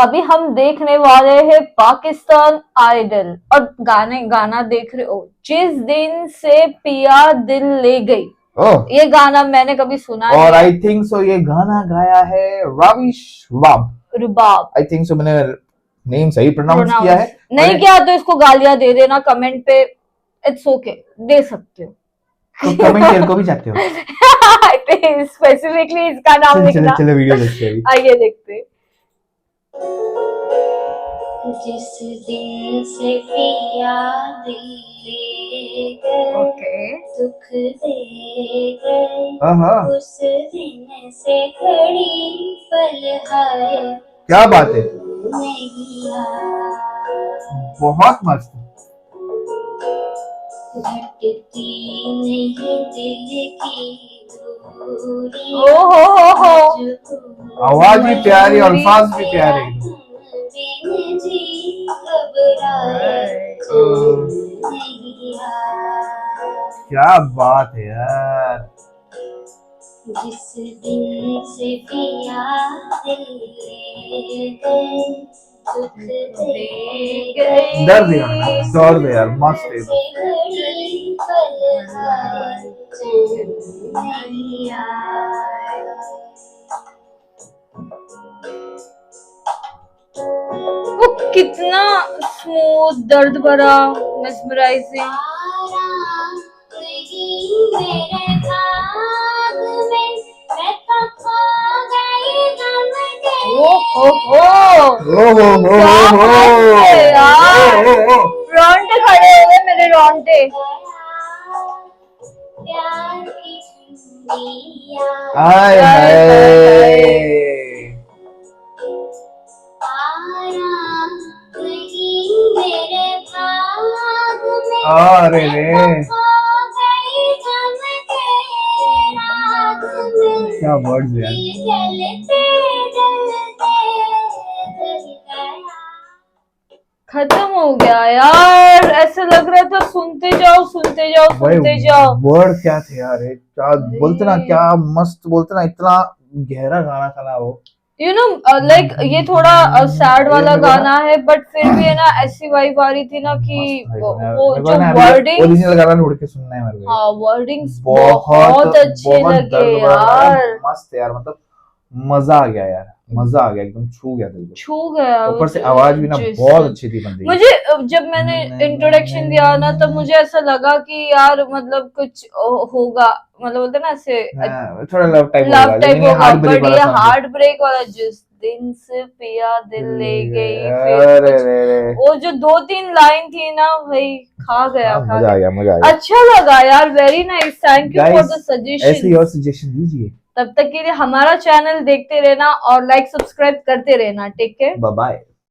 अभी हम देखने वाले हैं पाकिस्तान आइडल और गाना देख रहे हो, जिस दिन से पिया दिल ले गई। ये गाना मैंने कभी सुना नहीं। और आई थिंक सो ये गाना गाया है रविश रुबाब। आई थिंक सो मैंने नेम सही प्रोनाउंस किया है। नहीं किया तो इसको गालियां दे देना कमेंट पे, इट्स ओके, दे सकते हो। तो कमेंट तेरे को भी चाहते हो? स्पेसिफिकली इसका नाम लिखना। चलो वीडियो देखते हैं। आइए देखते हैं। जिस दिन से पिया दिल ले गए, दुख दे गए, उस दिन से घड़ी पल है। क्या बात है, बहुत मस्त। घटती नहीं दिल की दूरी, आवाज भी प्यारी और अल्फाज भी प्यारे। क्या बात है यार। जिस दिन से पिया दिल ले गए, दुख दे गए, दर्द यार मस्त है। वो कितना स्मूथ, दर्द भरा, मेस्मराइजिंग। रोंगटे खड़े हुए मेरे, रोंगटे। हाय हाय, अरे रे क्या वर्ड्स यार। खत्म हो गया यार, ऐसे लग रहा था सुनते जाओ सुनते जाओ सुनते जाओ। वर्ड क्या थे यार, क्या बोलते ना, क्या मस्त बोलते ना, इतना गहरा गाना था ना वो। यू नो लाइक ये थोड़ा सैड वाला गाना है, बट फिर भी है ना ऐसी वाइब आ रही थी ना कि वो जो वर्डिंग, ओरिजिनल गाना ढूंढ के सुनना है मेरे को। हाँ वर्डिंग्स बहुत अच्छे लगे यार, मस्त यार, मतलब मजा आ गया यार, मजा आ गया, एकदम छू गया दिल को, छू गया। ऊपर से आवाज भी ना बहुत अच्छी थी बंदी। मुझे जब मैंने इंट्रोडक्शन दिया ना तब मुझे ऐसा लगा कि यार मतलब कुछ होगा, मतलब बोलते ना ऐसे थोड़ा लव टाइप होगा, बट ये हार्ट ब्रेक वाला, जिस दिन से पिया दिल ले गई, फिर वो जो 2-3 लाइन थी ना भाई, खा गया। मजा आ गया। अच्छा लगा यार, very nice, thank you for the suggestion. ऐसे ही और सजेशन दीजिए। तब तक के लिए हमारा चैनल देखते रहना और लाइक सब्सक्राइब करते रहना। Take care, bye bye.